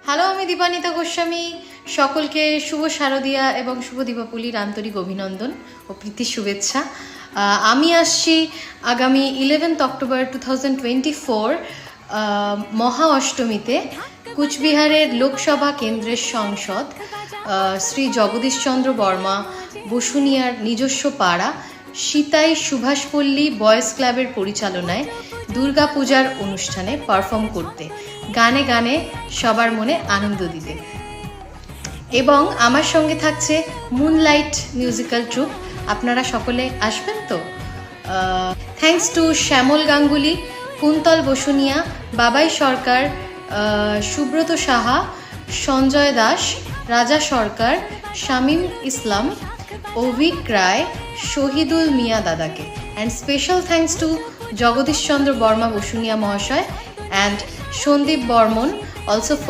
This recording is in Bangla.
হ্যালো, আমি দীপানিতা গোস্বামী। সকলকে শুভ শারদিয়া এবং শুভ দীপাবলির আন্তরিক অভিনন্দন ও প্রীতির শুভেচ্ছা। আমি আসছি আগামী 11 অক্টোবর 2024 মহা অষ্টমীতে কুচবিহারের লোকসভা কেন্দ্রের সংসদ শ্রী জগদীশচন্দ্র বর্মা বসুনিয়ার নিজস্ব পাড়া সীতাই সুভাষপল্লী বয়েজ ক্লাবের পরিচালনায় দুর্গাপূজার অনুষ্ঠানে পারফর্ম করতে, গানে গানে সবার মনে আনন্দ দিতে। এবং আমার সঙ্গে থাকছে মুনলাইট মিউজিক্যাল ট্রুপ। আপনারা সকলে আসবেন তো? থ্যাঙ্কস টু শ্যামল গাঙ্গুলি, কুন্তল বসুনিয়া, বাবাই সরকার, সুব্রত সাহা, সঞ্জয় দাস, রাজা সরকার, শামীম ইসলাম, অভিক রায়, শহীদুল মিয়া দাদাকে। And special thanks to Jagadishchandra Barma Basunia মহাশয় অ্যান্ড সন্দীপ বর্মন অলসো